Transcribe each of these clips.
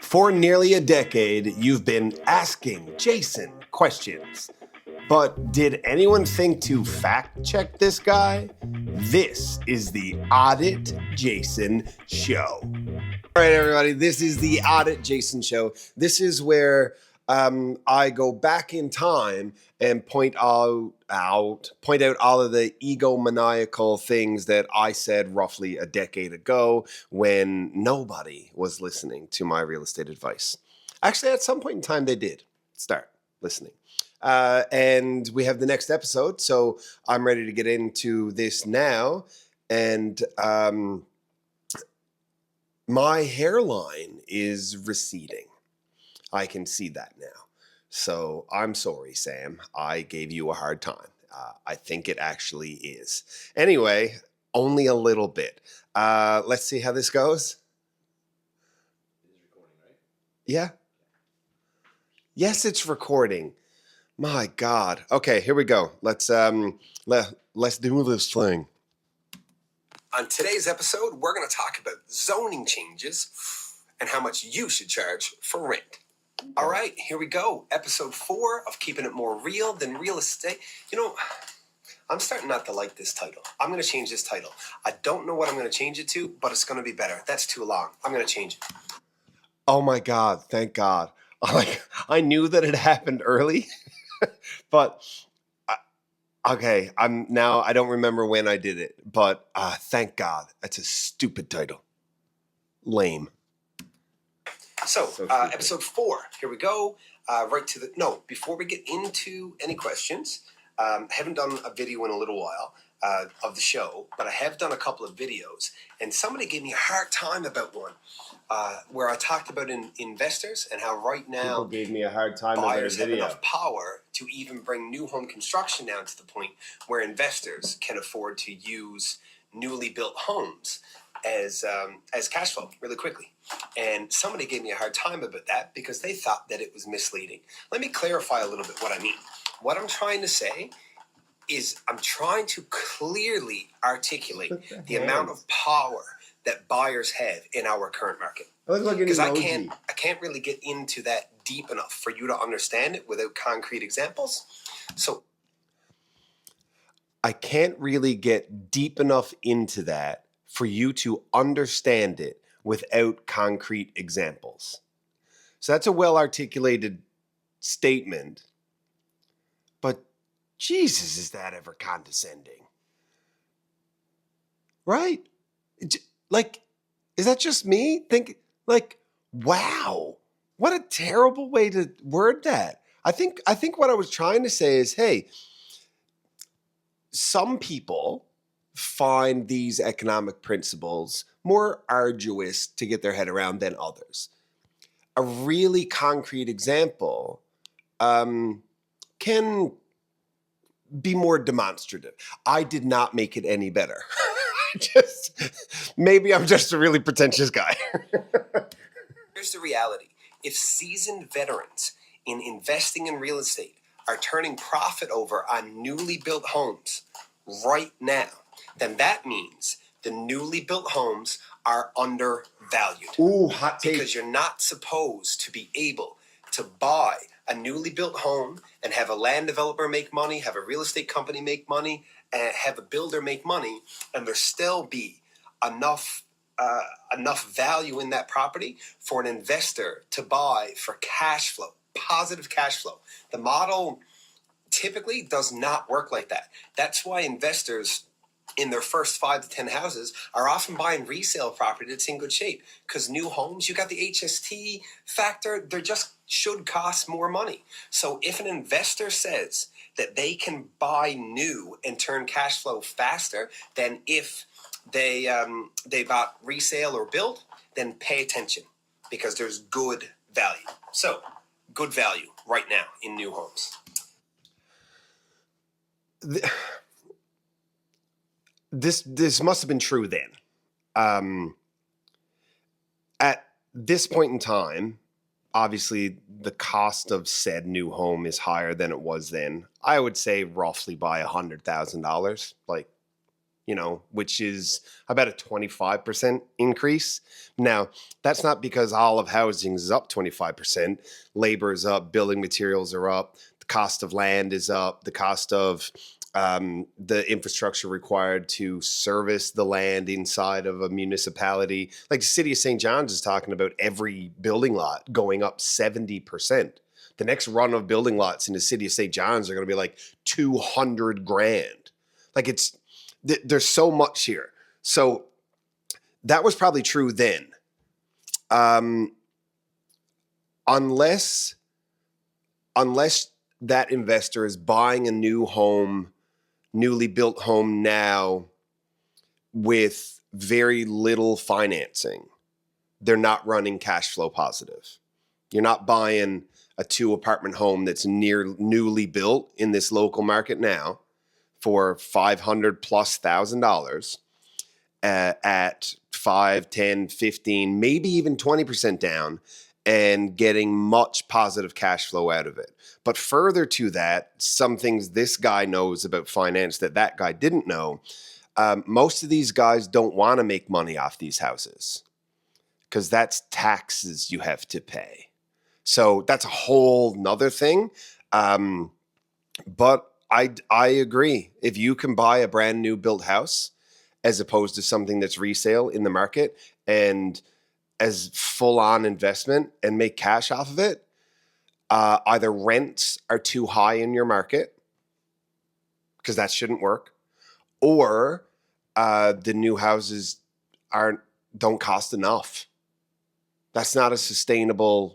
For nearly a decade, you've been asking Jason questions. But did anyone think to fact check this guy? This is the Audit Jason Show. All right, everybody, this is the Audit Jason Show. This is where I go back in time and point out all of the egomaniacal things that I said roughly a decade ago when nobody was listening to my real estate advice. Actually, at some point in time, they did start listening. And we have the next episode, so I'm ready to get into this now. And my hairline is receding. I can see that now. So I'm sorry, Sam. I gave you a hard time. I think it actually is. Anyway, only a little bit. Let's see how this goes. It is recording, right? Yeah. Yes, it's recording. My God. Okay, here we go. Let's do this thing. On today's episode, we're going to talk about zoning changes and how much you should charge for rent. All right, here we go. Episode 4 of Keeping It More Real Than Real Estate. You know, I'm starting not to like this title. I'm going to change this title. I don't know what I'm going to change it to, but it's going to be better. That's too long. I'm going to change it. Oh my God, thank God. I knew that it happened early, but okay, I don't remember when I did it, but thank God. That's a stupid title. Lame. So episode 4, here we go. Before we get into any questions, I haven't done a video in a little while of the show, but I have done a couple of videos, and somebody gave me a hard time about one where I talked about investors and how right now People gave me a hard time buyers about a video. have enough power to even bring new home construction down to the point where investors can afford to use newly built homes as cash flow really quickly. And somebody gave me a hard time about that because they thought that it was misleading. Let me clarify a little bit what I mean. What I'm trying to say is I'm trying to clearly articulate the amount of power that buyers have in our current market. Because I can't really get into that deep enough for you to understand it without concrete examples. So I can't really get deep enough into that for you to understand it without concrete examples. So that's a well-articulated statement. But Jesus, is that ever condescending? Right? Like, is that just me? Wow, what a terrible way to word that. I think what I was trying to say is, hey, some people find these economic principles more arduous to get their head around than others. A really concrete example can be more demonstrative. I did not make it any better. Maybe I'm just a really pretentious guy. Here's the reality. If seasoned veterans in investing in real estate are turning profit over on newly built homes right now, then that means the newly built homes are undervalued. Ooh, hot take. Because you're not supposed to be able to buy a newly built home and have a land developer make money, have a real estate company make money, and have a builder make money, and there still be enough value in that property for an investor to buy for cash flow, positive cash flow. The model typically does not work like that. That's why investors in their first 5 to 10 houses are often buying resale property that's in good shape, because new homes, you got the HST factor, they just should cost more money. So if an investor says that they can buy new and turn cash flow faster than if they bought resale or build, then pay attention, because there's good value. So good value right now in new homes. This must have been true then. At this point in time, obviously the cost of said new home is higher than it was then. I would say roughly by $100,000. Like, which is about a 25% increase. Now, that's not because all of housing is up 25%. Labor is up, building materials are up, the cost of land is up, the cost of the infrastructure required to service the land inside of a municipality. Like the city of St. John's is talking about every building lot going up 70%. The next run of building lots in the city of St. John's are going to be like 200 grand. Like there's so much here. So that was probably true then. Unless that investor is buying a newly built home now with very little financing, they're not running cash flow positive. You're not buying a 2-apartment home that's newly built in this local market now for $500,000+ at 5, 10, 15, maybe even 20% down, and getting much positive cash flow out of it. But further to that, some things this guy knows about finance that guy didn't know. Most of these guys don't want to make money off these houses because that's taxes you have to pay. So that's a whole nother thing. But I agree. If you can buy a brand new built house as opposed to something that's resale in the market and as full on investment and make cash off of it, either rents are too high in your market because that shouldn't work, or the new houses don't cost enough. That's not a sustainable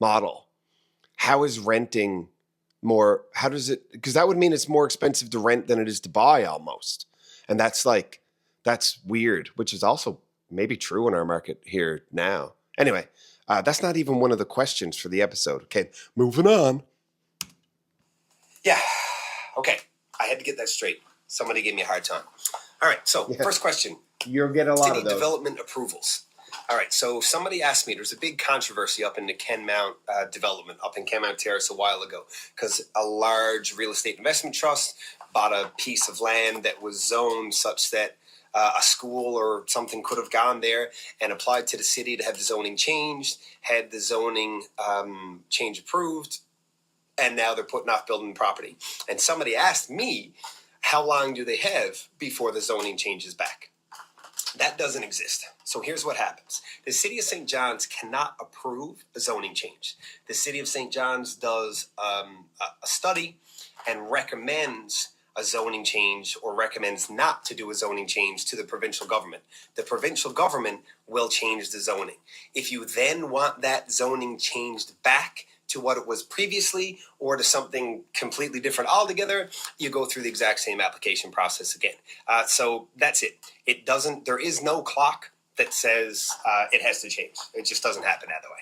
model. How is renting more? How does it? Because that would mean it's more expensive to rent than it is to buy almost. And that's weird, which is also maybe true in our market here now. Anyway, that's not even one of the questions for the episode. Okay, moving on. Yeah. Okay. I had to get that straight. Somebody gave me a hard time. All right. So First question. You'll get a lot City of those. Development approvals. All right. So somebody asked me, there's a big controversy up in the Kenmount development up in Kenmount Terrace a while ago because a large real estate investment trust bought a piece of land that was zoned such that a school or something could have gone there and applied to the city to have the zoning changed, had the zoning change approved, and now they're putting off building the property. And somebody asked me, how long do they have before the zoning changes back? That doesn't exist. So here's what happens. The city of St. John's cannot approve a zoning change. The city of St. John's does a study and recommends a zoning change or recommends not to do a zoning change to the provincial government. The provincial government will change the zoning. If you then want that zoning changed back to what it was previously or to something completely different altogether, you go through the exact same application process again. So that's it. There is no clock that says it has to change. It just doesn't happen that way.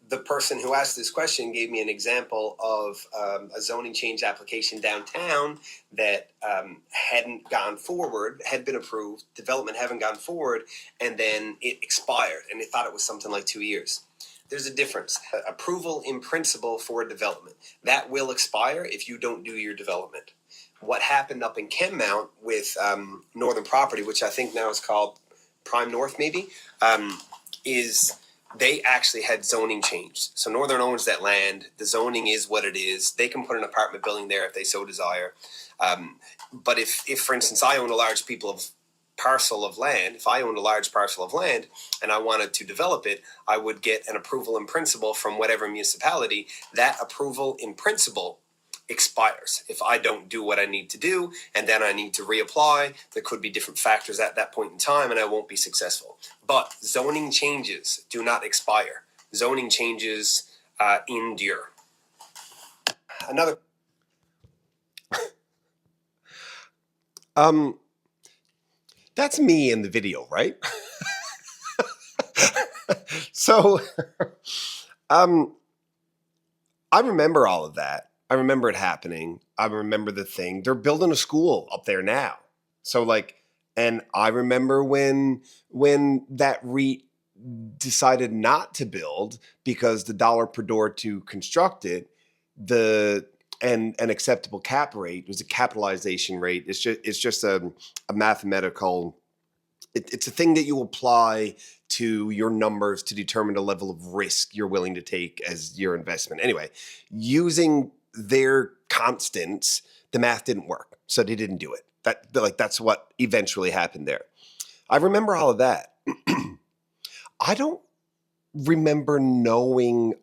The person who asked this question gave me an example of a zoning change application downtown that hadn't gone forward, had been approved, development hadn't gone forward, and then it expired, and they thought it was something like 2 years. There's a difference. Approval in principle for a development. That will expire if you don't do your development. What happened up in Kenmount with Northern Property, which I think now is called Prime North maybe, is they actually had zoning changed. So Northern owns that land. The zoning is what it is. They can put an apartment building there if they so desire. But if, for instance, I own a large parcel of land, if I owned a large parcel of land and I wanted to develop it, I would get an approval in principle from whatever municipality. That approval in principle expires if I don't do what I need to do, and then I need to reapply. There could be different factors at that point in time, and I won't be successful. But zoning changes do not expire. Zoning changes endure. Another. That's me in the video, right? So, I remember all of that. I remember it happening. I remember the thing. They're building a school up there now. So and I remember when that REIT decided not to build because the dollar per door to construct it, the and an acceptable cap rate was a capitalization rate. It's just a mathematical. It's a thing that you apply to your numbers to determine the level of risk you're willing to take as your investment. Anyway, using their constants, the math didn't work, so they didn't do it. That's what eventually happened there. I remember all of that. I don't remember knowing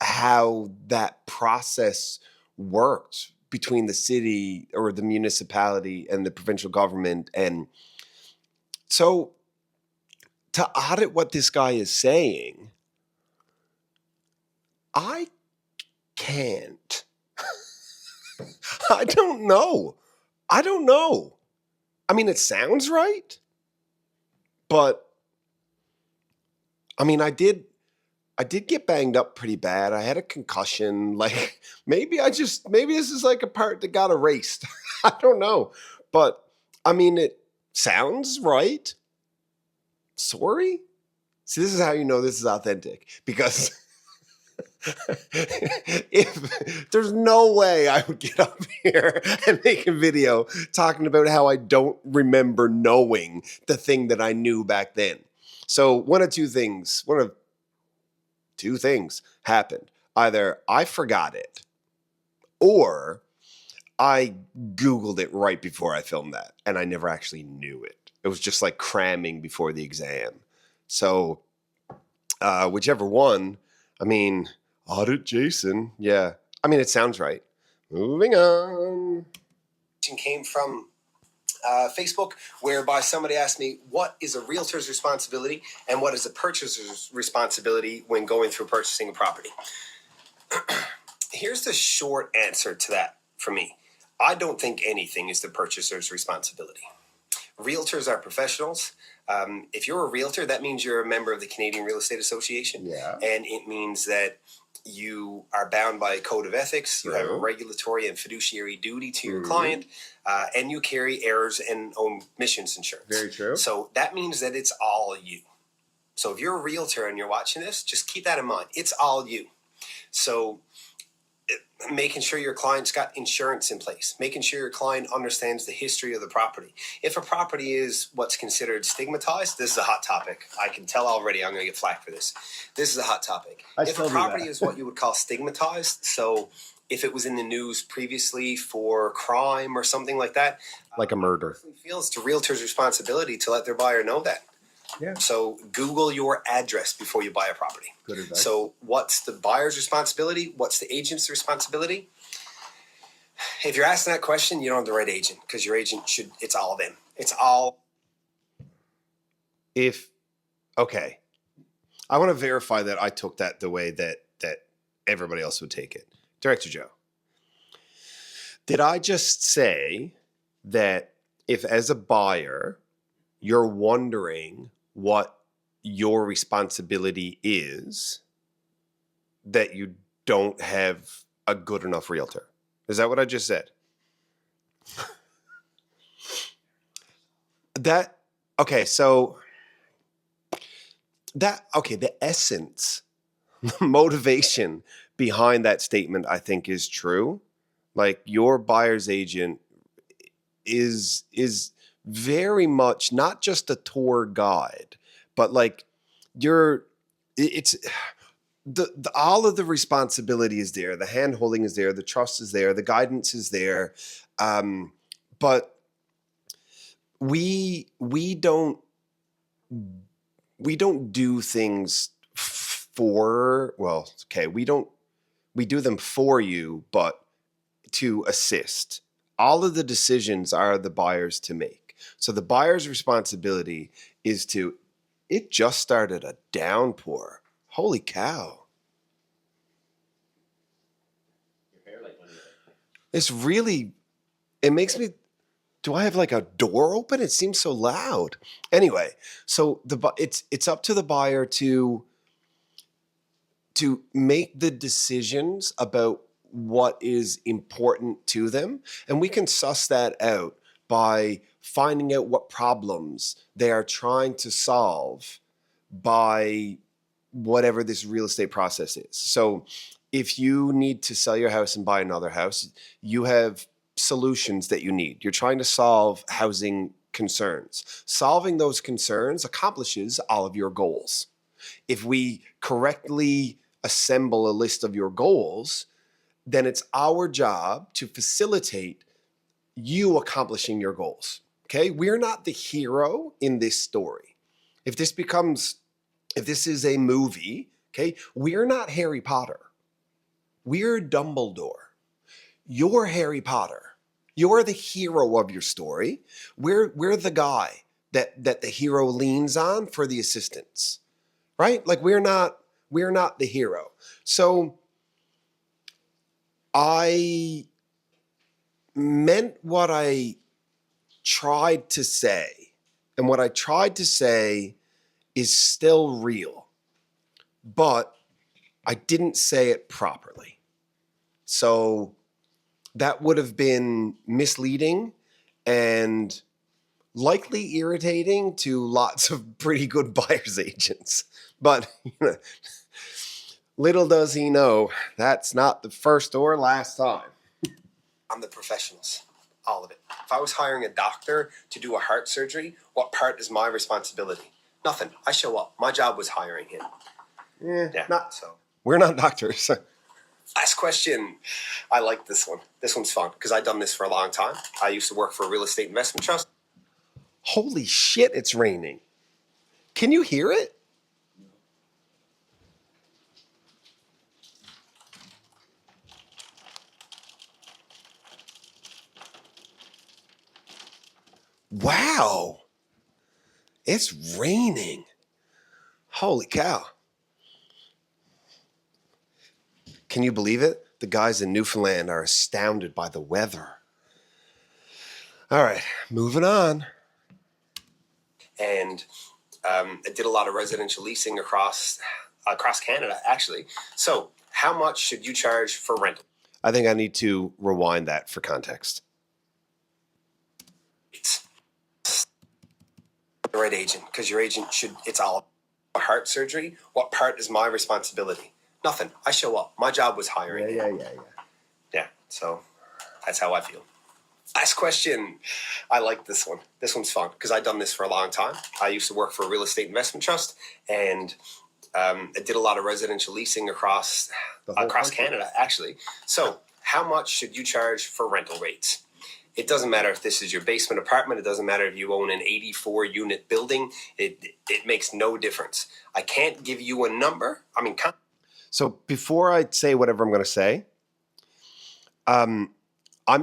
how that process worked between the city or the municipality and the provincial government. And so to audit what this guy is saying, I can't. I don't know. I mean, it sounds right, but I mean, I did get banged up pretty bad. I had a concussion. Like maybe this is like a part that got erased. I don't know. But I mean, it sounds right. Sorry? See, this is how you know this is authentic, because if there's no way I would get up here and make a video talking about how I don't remember knowing the thing that I knew back then. So one of two things happened. Either I forgot it or I Googled it right before I filmed that and I never actually knew it. It was just like cramming before the exam. So whichever one, I mean, Audit Jason. Yeah. I mean, it sounds right. Moving on. Came from Facebook, whereby somebody asked me, what is a realtor's responsibility and what is a purchaser's responsibility when going through purchasing a property? Here's the short answer to that for me. I don't think anything is the purchaser's responsibility. Realtors are professionals. If you're a realtor, that means you're a member of the Canadian Real Estate Association. Yeah. And it means that you are bound by a code of ethics. You have a regulatory and fiduciary duty to your client, and you carry errors and omissions insurance. Very true. So that means that it's all you. So if you're a realtor and you're watching this, just keep that in mind. It's all you. So making sure your client's got insurance in place, making sure your client understands the history of the property. If a property is what's considered stigmatized, this is a hot topic. I can tell already I'm going to get flack for this. This is a hot topic. If a property is what you would call stigmatized, so if it was in the news previously for crime or something like that, like a murder, feels it's a realtor's responsibility to let their buyer know that. Yeah. So Google your address before you buy a property. Good advice. So what's the buyer's responsibility? What's the agent's responsibility? If you're asking that question, you don't have the right agent, because your agent it's all of them. It's all. Okay. I want to verify that I took that the way that everybody else would take it. Director Joe, did I just say that if as a buyer you're wondering what your responsibility is, that you don't have a good enough realtor? Is that what I just said? The essence, the motivation behind that statement, I think, is true. Like, your buyer's agent is very much not just a tour guide, but like it's the all of the responsibility is there, the hand holding is there, the trust is there, the guidance is there, but we don't do things we do them for you, but to assist. All of the decisions are the buyer's to make. So the buyer's responsibility is it just started a downpour. Holy cow. Your hair like one of It makes me, do I have like a door open? It seems so loud. Anyway, so it's up to the buyer to make the decisions about what is important to them. And we can suss that out by finding out what problems they are trying to solve by whatever this real estate process is. So if you need to sell your house and buy another house, you have solutions that you need. You're trying to solve housing concerns. Solving those concerns accomplishes all of your goals. If we correctly assemble a list of your goals, then it's our job to facilitate you accomplishing your goals. Okay? We're not the hero in this story. If this is a movie, okay, we're not Harry Potter. We're Dumbledore. You're Harry Potter. You're the hero of your story. We're the guy that the hero leans on for the assistance. Right? Like we're not the hero. So I meant what I tried to say. And what I tried to say is still real. But I didn't say it properly. So that would have been misleading and likely irritating to lots of pretty good buyer's agents. But little does he know, that's not the first or last time. I'm the professionals, all of it. If I was hiring a doctor to do a heart surgery, what part is my responsibility? Nothing. I show up. My job was hiring him. Yeah, not so. We're not doctors. Last question. I like this one. This one's fun because I've done this for a long time. I used to work for a real estate investment trust. Holy shit, it's raining. Can you hear it? Wow. It's raining. Holy cow. Can you believe it? The guys in Newfoundland are astounded by the weather. All right, moving on. And I did a lot of residential leasing across Canada, actually. So how much should you charge for rental? I think I need to rewind that for context. It's the right agent, because your agent should, it's all heart surgery. What part is my responsibility? Nothing. I show up. My job was hiring. Yeah, so that's how I feel. Last question. I like this one. This one's fun because I've done this for a long time. I used to work for a real estate investment trust, and I did a lot of residential leasing across Canada, actually. So how much should you charge for rental rates? It doesn't matter if this is your basement apartment. It doesn't matter if you own an 84-unit building. It makes no difference. I can't give you a number. So before I say whatever I'm going to say, I'm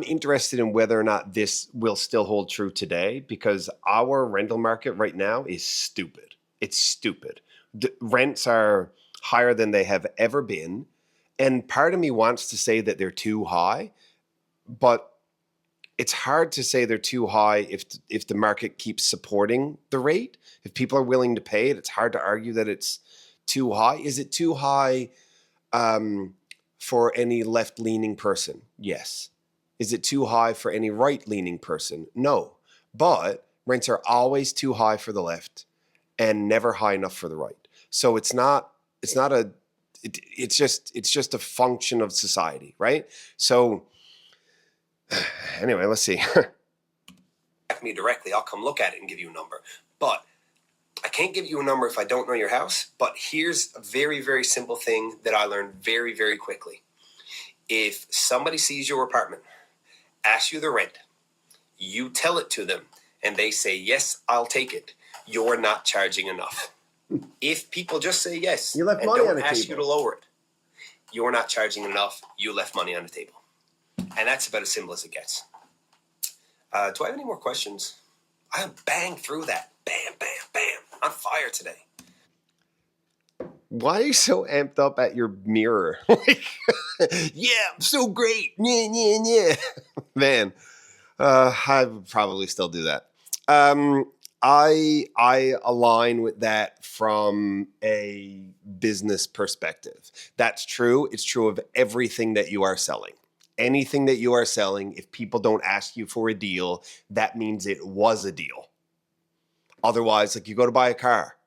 interested in whether or not this will still hold true today, because our rental market right now is stupid. It's stupid. The rents are higher than they have ever been. And part of me wants to say that they're too high, but it's hard to say they're too high if the market keeps supporting the rate. If people are willing to pay it, it's hard to argue that it's too high. Is it too high for any left-leaning person? Yes. Is it too high for any right-leaning person? No. But rents are always too high for the left and never high enough for the right. So it's just a function of society, right? So anyway, let's see. Ask me directly. I'll come look at it and give you a number. But I can't give you a number if I don't know your house. But here's a very, very simple thing that I learned very, very quickly. If somebody sees your apartment, asks you the rent, you tell it to them, and they say, yes, I'll take it, you're not charging enough. If people just say yes and don't ask you to lower it, you're not charging enough, you left money on the table. And that's about as simple as it gets. Do I have any more questions? I banged through that. Bam, bam, bam. On fire today. Why are you so amped up at your mirror? Yeah, I'm so great. Yeah. Man, I would probably still do that. I align with that from a business perspective. That's true. It's true of everything that you are selling. Anything that you are selling, if people don't ask you for a deal, that means it was a deal. Otherwise, like you go to buy a car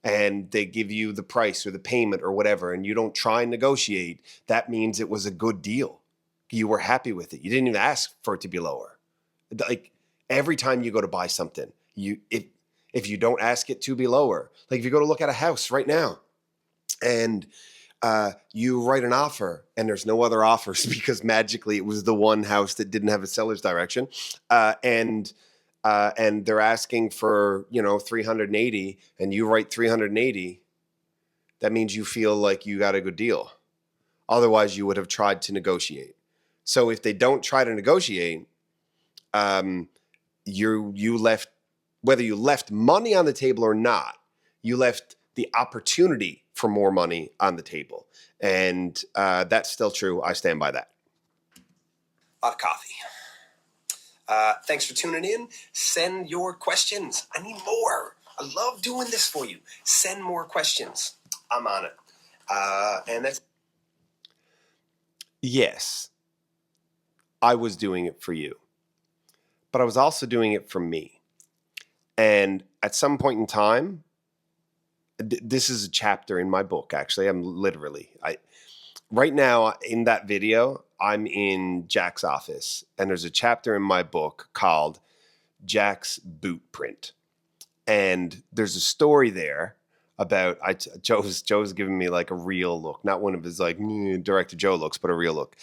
and they give you the price or the payment or whatever, and you don't try and negotiate, that means it was a good deal. You were happy with it. You didn't even ask for it to be lower. Like every time you go to buy something, if you don't ask it to be lower, like if you go to look at a house right now and you write an offer and there's no other offers because magically it was the one house that didn't have a seller's direction, and they're asking for 380 and you write 380, that means you feel like you got a good deal. Otherwise, you would have tried to negotiate. So if they don't try to negotiate, you left, whether you left money on the table or not, you left the opportunity for more money on the table. And that's still true. I stand by that. A lot of coffee. Thanks for tuning in. Send your questions. I need more. I love doing this for you. Send more questions. I'm on it. And that's... Yes, I was doing it for you, but I was also doing it for me. And at some point in time, this is a chapter in my book, actually. Right now in that video, I'm in Jack's office, and there's a chapter in my book called Jack's Boot Print. And there's a story there about, Joe's giving me like a real look, not one of his like Director Joe looks, but a real look.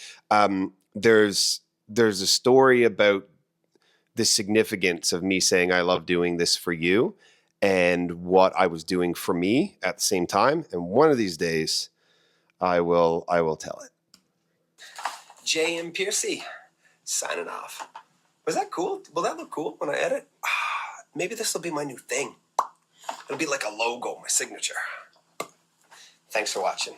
There's a story about the significance of me saying I love doing this for you and what I was doing for me at the same time. And one of these days, I will tell it. J.M. Piercy, signing off. Was that cool? Will that look cool when I edit? Maybe this will be my new thing. It'll be like a logo, my signature. Thanks for watching.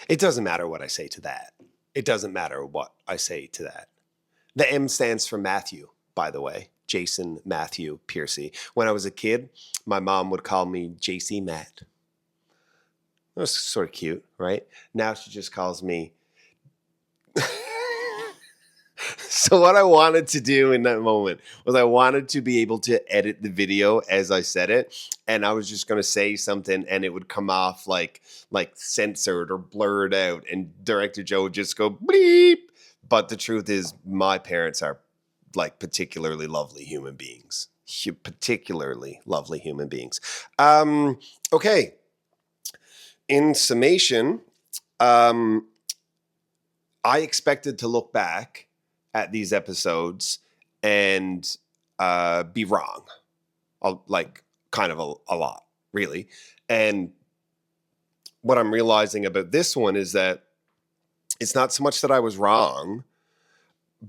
It doesn't matter what I say to that. It doesn't matter what I say to that. The M stands for Matthew, by the way. Jason Matthew Piercy. When I was a kid, my mom would call me JC Matt. That was sort of cute, right? Now she just calls me. So what I wanted to do in that moment was I wanted to be able to edit the video as I said it. And I was just going to say something and it would come off like censored or blurred out. And Director Joe would just go bleep. But the truth is my parents are like particularly lovely human beings. Particularly lovely human beings. Okay. In summation, I expected to look back at these episodes and be wrong, like kind of a lot, really. And what I'm realizing about this one is that it's not so much that I was wrong,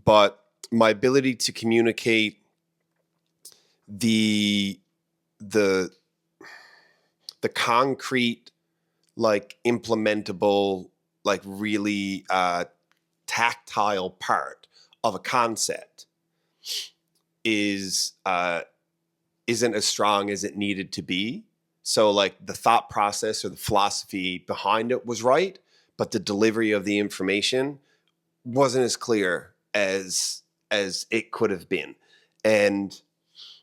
but my ability to communicate the concrete, like implementable, like really tactile part of a concept isn't as strong as it needed to be. So like the thought process or the philosophy behind it was right, but the delivery of the information wasn't as clear as it could have been. And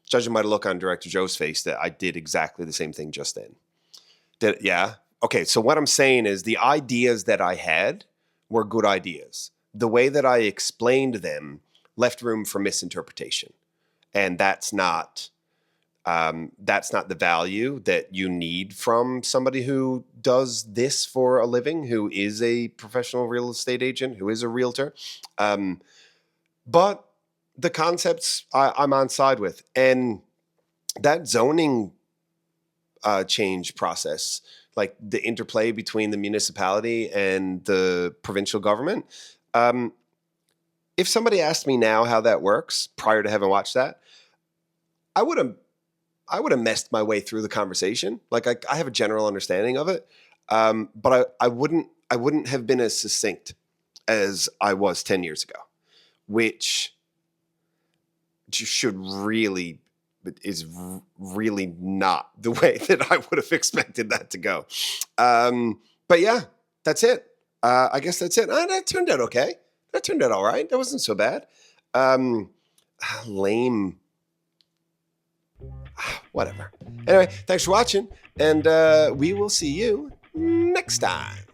judging by the look on Director Joe's face, that I did exactly the same thing just then. Yeah. Okay. So what I'm saying is the ideas that I had were good ideas. The way that I explained them left room for misinterpretation. And that's not the value that you need from somebody who does this for a living, who is a professional real estate agent, who is a realtor. But the concepts I'm on side with. And that zoning change process, like the interplay between the municipality and the provincial government. If somebody asked me now how that works prior to having watched that, I would have messed my way through the conversation. Like I have a general understanding of it, but I wouldn't have been as succinct as I was 10 years ago, which is really not the way that I would have expected that to go. But yeah, that's it. I guess that's it. That turned out okay. That turned out all right. That wasn't so bad. Lame Whatever. Anyway, thanks for watching, and we will see you next time.